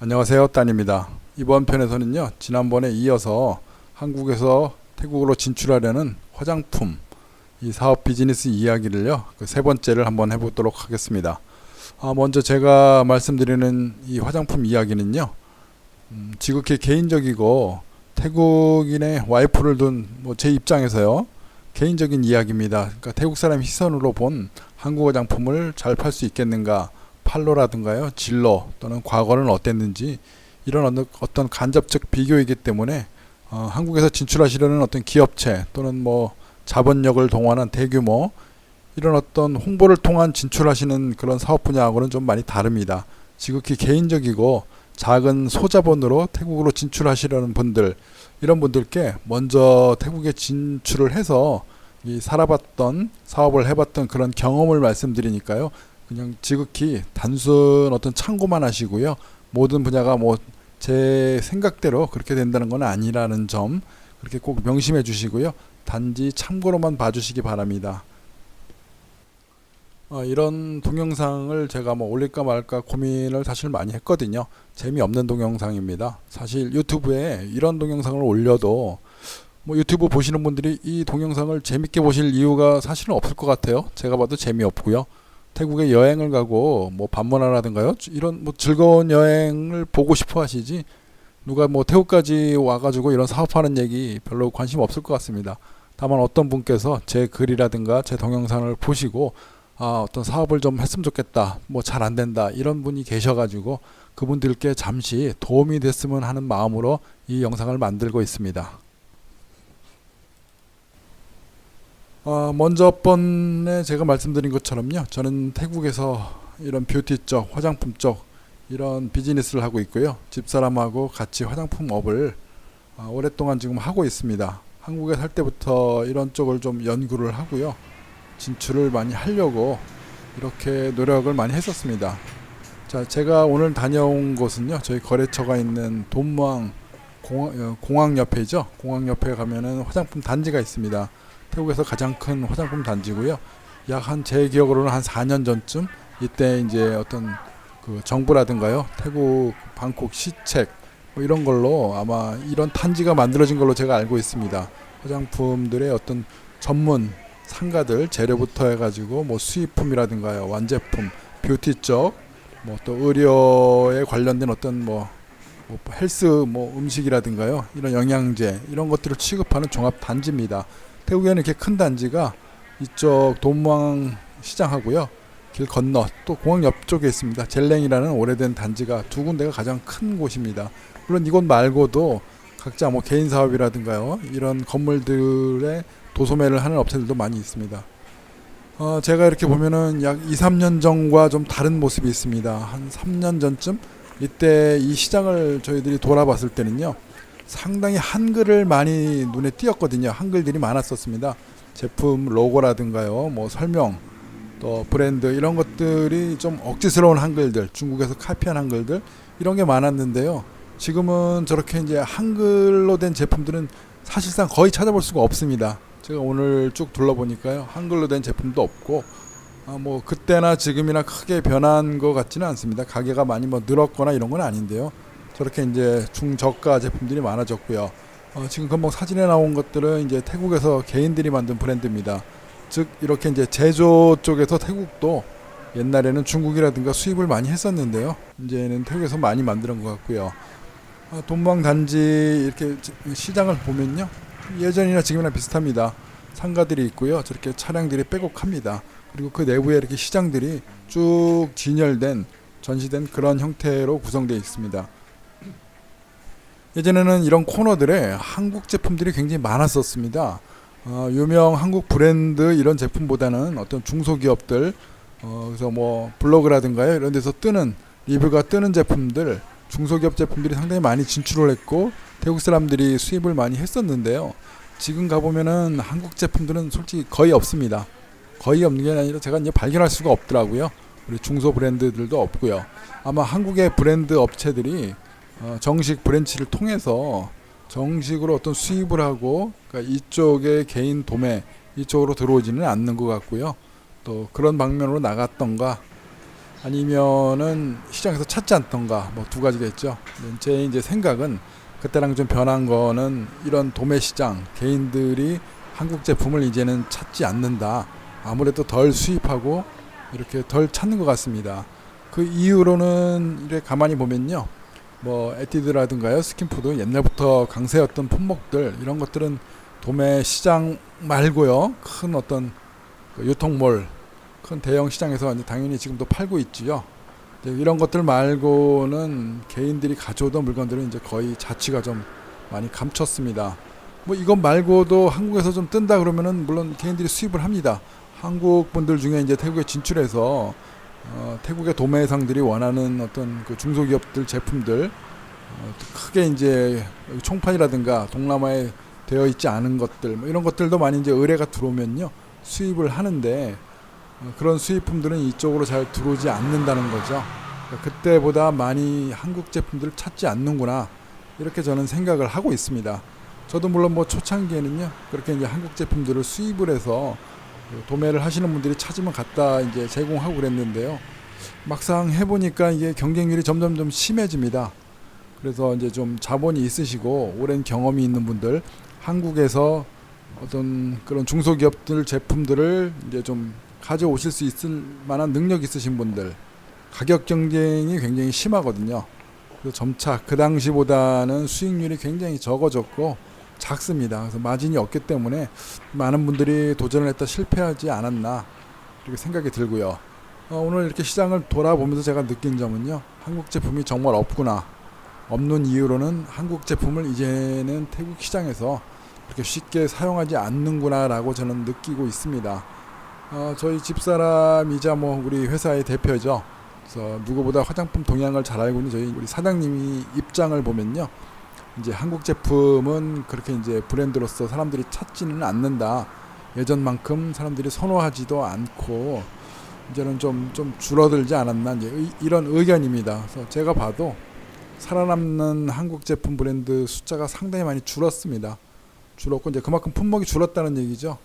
안녕하세요, 딴입니다. 이번 편에서는요, 지난번에 이어서 한국에서 태국으로 진출하려는 화장품 이 사업 비즈니스 이야기를요, 그 세 번째를 한번 해보도록 하겠습니다. 먼저 제가 말씀드리는 이 화장품 이야기는요, 지극히 개인적이고 태국인의 와이프를 둔 제 입장에서요, 개인적인 이야기입니다. 그러니까 태국 사람 시선으로 본 한국 화장품을 잘 팔 수 있겠는가, 판로라든가요, 진로 또는 과거는 어땠는지 이런 어떤 간접적 비교이기 때문에 한국에서 진출하시려는 어떤 기업체 또는 자본력을 동원한 대규모 이런 어떤 홍보를 통한 진출하시는 그런 사업 분야하고는 좀 많이 다릅니다. 지극히 개인적이고 작은 소자본으로 태국으로 진출하시려는 분들, 이런 분들께 먼저 태국에 진출을 해서 이 살아봤던 사업을 해봤던 그런 경험을 말씀드리니까요. 그냥 지극히 단순 어떤 참고만 하시고요. 모든 분야가 제 생각대로 그렇게 된다는 건 아니라는 점 그렇게 꼭 명심해 주시고요. 단지 참고로만 봐주시기 바랍니다. 이런 동영상을 제가 올릴까 말까 고민을 사실 많이 했거든요. 재미없는 동영상입니다. 사실 유튜브에 이런 동영상을 올려도 유튜브 보시는 분들이 이 동영상을 재밌게 보실 이유가 사실은 없을 것 같아요. 제가 봐도 재미없고요. 태국에 여행을 가고 방문하라든가요, 이런 즐거운 여행을 보고 싶어 하시지 누가 태국까지 와가지고 이런 사업하는 얘기 별로 관심 없을 것 같습니다. 다만 어떤 분께서 제 글이라든가 제 동영상을 보시고 어떤 사업을 좀 했으면 좋겠다, 잘 안 된다, 이런 분이 계셔가지고 그분들께 잠시 도움이 됐으면 하는 마음으로 이 영상을 만들고 있습니다. 먼저 번에 제가 말씀드린 것처럼요, 저는 태국에서 이런 뷰티 쪽, 화장품 쪽 이런 비즈니스를 하고 있고요. 집사람하고 같이 화장품 업을 오랫동안 지금 하고 있습니다. 한국에 살 때부터 이런 쪽을 좀 연구를 하고요, 진출을 많이 하려고 이렇게 노력을 많이 했었습니다. 자, 제가 오늘 다녀온 곳은요, 저희 거래처가 있는 돈무항 공항 옆에죠. 공항 옆에 가면은 화장품 단지가 있습니다. 태국에서 가장 큰 화장품 단지고요. 약 제 기억으로는 한 4년 전쯤 이때 이제 어떤 그 정부라든가요, 태국 방콕 시책 이런 걸로 아마 이런 단지가 만들어진 걸로 제가 알고 있습니다. 화장품들의 어떤 전문 상가들 재료부터 해가지고 수입품이라든가요, 완제품, 뷰티 쪽, 또 의료에 관련된 어떤 헬스 음식이라든가요, 이런 영양제 이런 것들을 취급하는 종합 단지입니다. 태국에는 이렇게 큰 단지가 이쪽 돈무항 시장하고요, 길 건너 또 공항 옆쪽에 있습니다. 젤랭이라는 오래된 단지가 두 군데가 가장 큰 곳입니다. 물론 이곳 말고도 각자 개인 사업이라든가요, 이런 건물들의 도소매를 하는 업체들도 많이 있습니다. 제가 이렇게 보면은 약 2, 3년 전과 좀 다른 모습이 있습니다. 한 3년 전쯤 이때 이 시장을 저희들이 돌아봤을 때는요, 상당히 한글을 많이 눈에 띄었거든요. 한글들이 많았었습니다. 제품 로고라든가요, 설명, 또 브랜드 이런 것들이 좀 억지스러운 한글들, 중국에서 카피한 한글들 이런 게 많았는데요. 지금은 저렇게 이제 한글로 된 제품들은 사실상 거의 찾아볼 수가 없습니다. 제가 오늘 쭉 둘러보니까요, 한글로 된 제품도 없고 그때나 지금이나 크게 변한 것 같지는 않습니다. 가게가 많이 늘었거나 이런 건 아닌데요. 저렇게 이제 중저가 제품들이 많아졌고요. 지금 금방 사진에 나온 것들은 이제 태국에서 개인들이 만든 브랜드입니다. 즉 이렇게 이제 제조 쪽에서 태국도 옛날에는 중국이라든가 수입을 많이 했었는데요, 이제는 태국에서 많이 만드는 것 같고요. 돈무항 단지 이렇게 시장을 보면요, 예전이나 지금이나 비슷합니다. 상가들이 있고요, 저렇게 차량들이 빼곡합니다. 그리고 그 내부에 이렇게 시장들이 쭉 진열된, 전시된 그런 형태로 구성되어 있습니다. 예전에는 이런 코너들에 한국 제품들이 굉장히 많았었습니다. 유명 한국 브랜드 이런 제품보다는 어떤 중소기업들, 그래서 블로그라든가요, 이런 데서 뜨는 리뷰가 뜨는 제품들, 중소기업 제품들이 상당히 많이 진출을 했고 태국 사람들이 수입을 많이 했었는데요. 지금 가보면은 한국 제품들은 솔직히 거의 없습니다. 거의 없는 게 아니라 제가 이제 발견할 수가 없더라고요. 우리 중소 브랜드들도 없고요. 아마 한국의 브랜드 업체들이 정식 브랜치를 통해서 정식으로 어떤 수입을 하고, 그러니까 이쪽에 개인 도매 이쪽으로 들어오지는 않는 것 같고요. 또 그런 방면으로 나갔던가 아니면은 시장에서 찾지 않던가 뭐 두 가지겠죠. 제 이제 생각은 그때랑 좀 변한 거는 이런 도매 시장 개인들이 한국 제품을 이제는 찾지 않는다. 아무래도 덜 수입하고 이렇게 덜 찾는 것 같습니다. 그 이유로는 이렇게 가만히 보면요. 뭐 에뛰드라든가요, 스킨푸드 옛날부터 강세였던 품목들 이런 것들은 도매 시장 말고요. 큰 어떤 그 유통몰, 큰 대형 시장에서 이제 당연히 지금도 팔고 있지요. 이런 것들 말고는 개인들이 가져오던 물건들은 이제 거의 자취가 좀 많이 감췄습니다. 뭐 이것 말고도 한국에서 좀 뜬다 그러면은 물론 개인들이 수입을 합니다. 한국 분들 중에 이제 태국에 진출해서 태국의 도매상들이 원하는 어떤 그 중소기업들 제품들 크게 이제 총판이라든가 동남아에 되어 있지 않은 것들 뭐 이런 것들도 많이 이제 의뢰가 들어오면요 수입을 하는데 그런 수입품들은 이쪽으로 잘 들어오지 않는다는 거죠. 그때보다 많이 한국 제품들을 찾지 않는구나 이렇게 저는 생각을 하고 있습니다. 저도 물론 뭐 초창기에는요 그렇게 이제 한국 제품들을 수입을 해서 도매를 하시는 분들이 찾으면 갖다 이제 제공하고 그랬는데요. 막상 해보니까 이게 경쟁률이 점점 좀 심해집니다. 그래서 이제 좀 자본이 있으시고 오랜 경험이 있는 분들, 한국에서 어떤 그런 중소기업들 제품들을 이제 좀 가져오실 수 있을 만한 능력 있으신 분들, 가격 경쟁이 굉장히 심하거든요. 그래서 점차 그 당시보다는 수익률이 굉장히 적어졌고 작습니다. 그래서 마진이 없기 때문에 많은 분들이 도전을 했다 실패하지 않았나 이렇게 생각이 들고요. 오늘 이렇게 시장을 돌아보면서 제가 느낀 점은요. 한국 제품이 정말 없구나. 없는 이유로는 한국 제품을 이제는 태국 시장에서 그렇게 쉽게 사용하지 않는구나 라고 저는 느끼고 있습니다. 저희 집사람이자 뭐 우리 회사의 대표죠. 그래서 누구보다 화장품 동향을 잘 알고 있는 저희 우리 사장님이 입장을 보면요. 이제 한국 제품은 그렇게 이제 브랜드로서 사람들이 찾지는 않는다. 예전만큼 사람들이 선호하지도 않고 이제는 좀 줄어들지 않았나 이제 이런 의견입니다. 그래서 제가 봐도 살아남는 한국 제품 브랜드 숫자가 상당히 많이 줄었습니다. 줄었고 이제 그만큼 품목이 줄었다는 얘기죠.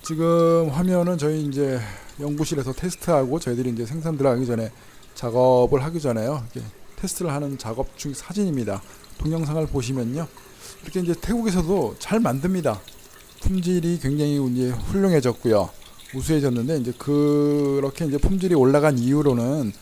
지금 화면은 저희 이제 연구실에서 테스트하고 저희들이 이제 생산 들어가기 전에 작업을 하기 전에요. 이렇게 테스트를 하는 작업 중 사진입니다. 동영상을 보시면요. 이렇게 이제 태국에서도 잘 만듭니다. 품질이 굉장히 이제 훌륭해졌고요. 우수해졌는데 이제 그렇게 이제 품질이 올라간 이유로는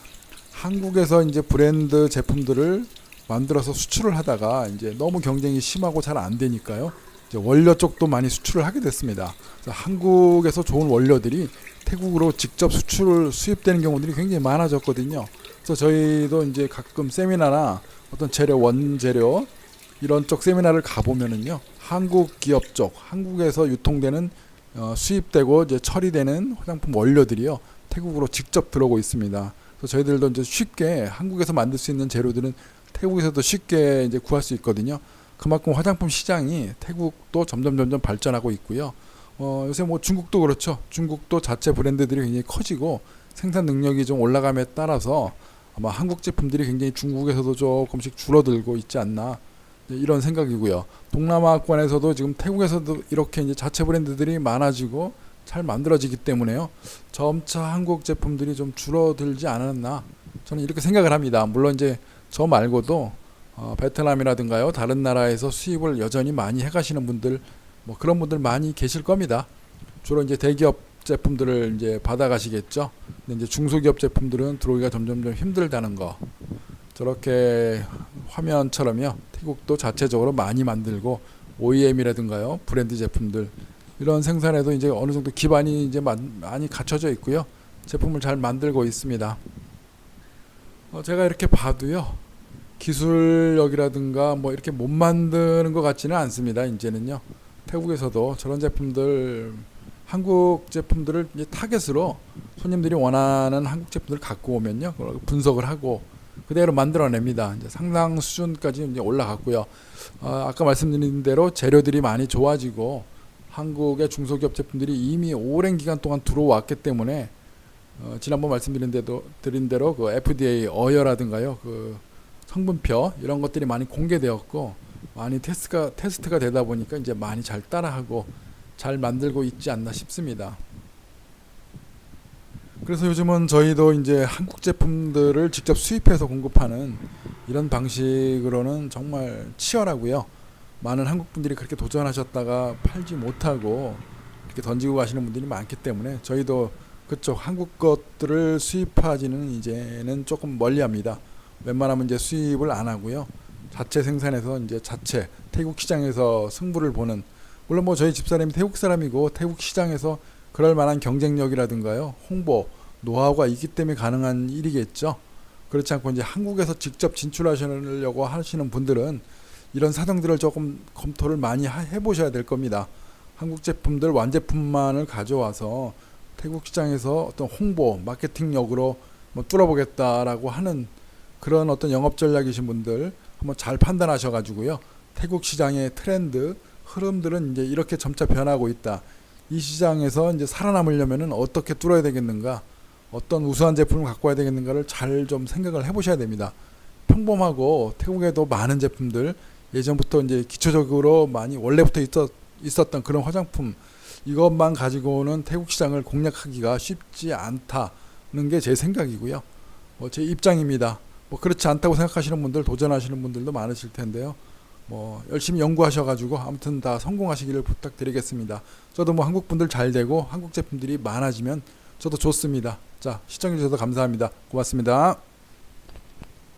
한국에서 이제 브랜드 제품들을 만들어서 수출을 하다가 이제 너무 경쟁이 심하고 잘 안 되니까요. 이제 원료 쪽도 많이 수출을 하게 됐습니다. 그래서 한국에서 좋은 원료들이 태국으로 직접 수입되는 경우들이 굉장히 많아졌거든요. 그래서 저희도 이제 가끔 세미나나 어떤 재료, 원재료 이런 쪽 세미나를 가보면은요. 한국 기업 쪽, 한국에서 유통되는 수입되고 이제 처리되는 화장품 원료들이요. 태국으로 직접 들어오고 있습니다. 그래서 저희들도 이제 쉽게 한국에서 만들 수 있는 재료들은 태국에서도 쉽게 이제 구할 수 있거든요. 그만큼 화장품 시장이 태국도 점점 발전하고 있고요. 요새 뭐 중국도 그렇죠. 중국도 자체 브랜드들이 굉장히 커지고 생산 능력이 좀 올라감에 따라서 아마 한국 제품들이 굉장히 중국에서도 조금씩 줄어들고 있지 않나 이런 생각이고요. 동남아권에서도 지금 태국에서도 이렇게 이제 자체 브랜드들이 많아지고 잘 만들어지기 때문에요. 점차 한국 제품들이 좀 줄어들지 않았나 저는 이렇게 생각을 합니다. 물론 이제 저 말고도 베트남이라든가요 다른 나라에서 수입을 여전히 많이 해가시는 분들 뭐 그런 분들 많이 계실 겁니다. 주로 이제 대기업 제품들을 이제 받아가시겠죠. 근데 이제 중소기업 제품들은 들어오기가 점점 힘들다는 거. 저렇게 화면처럼요. 태국도 자체적으로 많이 만들고 OEM이라든가요 브랜드 제품들 이런 생산에도 이제 어느 정도 기반이 이제 많이 갖춰져 있고요. 제품을 잘 만들고 있습니다. 제가 이렇게 봐도요. 기술력이라든가 뭐 이렇게 못 만드는 것 같지는 않습니다. 이제는요. 태국에서도 저런 제품들 한국 제품들을 이제 타겟으로 손님들이 원하는 한국 제품들을 갖고 오면요. 분석을 하고 그대로 만들어냅니다. 이제 상당 수준까지 이제 올라갔고요. 아까 말씀드린 대로 재료들이 많이 좋아지고 한국의 중소기업 제품들이 이미 오랜 기간 동안 들어왔기 때문에 지난번 말씀드린 대로 그 FDA 어여라든가요. 그 성분표 이런 것들이 많이 공개되었고 많이 테스트가 되다 보니까 이제 많이 잘 따라하고 잘 만들고 있지 않나 싶습니다. 그래서 요즘은 저희도 이제 한국 제품들을 직접 수입해서 공급하는 이런 방식으로는 정말 치열하고요. 많은 한국 분들이 그렇게 도전하셨다가 팔지 못하고 이렇게 던지고 가시는 분들이 많기 때문에 저희도 그쪽 한국 것들을 수입하지는 이제는 조금 멀리합니다. 웬만하면 이제 수입을 안 하고요. 자체 생산해서 이제 자체 태국 시장에서 승부를 보는, 물론 뭐 저희 집사람이 태국 사람이고 태국 시장에서 그럴 만한 경쟁력이라든가요, 홍보 노하우가 있기 때문에 가능한 일이겠죠. 그렇지 않고 이제 한국에서 직접 진출하시려고 하시는 분들은 이런 사정들을 조금 검토를 많이 해보셔야 될 겁니다. 한국 제품들 완제품만을 가져와서 태국 시장에서 어떤 홍보 마케팅력으로 뭐 뚫어보겠다라고 하는 그런 어떤 영업 전략이신 분들 한번 잘 판단하셔 가지고요, 태국 시장의 트렌드 흐름들은 이제 이렇게 점차 변하고 있다, 이 시장에서 이제 살아남으려면은 어떻게 뚫어야 되겠는가, 어떤 우수한 제품을 갖고 와야 되겠는가를 잘 좀 생각을 해보셔야 됩니다. 평범하고 태국에도 많은 제품들, 예전부터 이제 기초적으로 많이 원래부터 있었던 그런 화장품, 이것만 가지고는 태국 시장을 공략하기가 쉽지 않다는 게 제 생각이고요. 제 입장입니다. 뭐 그렇지 않다고 생각하시는 분들, 도전하시는 분들도 많으실 텐데요. 뭐 열심히 연구하셔가지고 아무튼 다 성공하시기를 부탁드리겠습니다. 저도 뭐 한국 분들 잘 되고 한국 제품들이 많아지면 저도 좋습니다. 자, 시청해주셔서 감사합니다. 고맙습니다.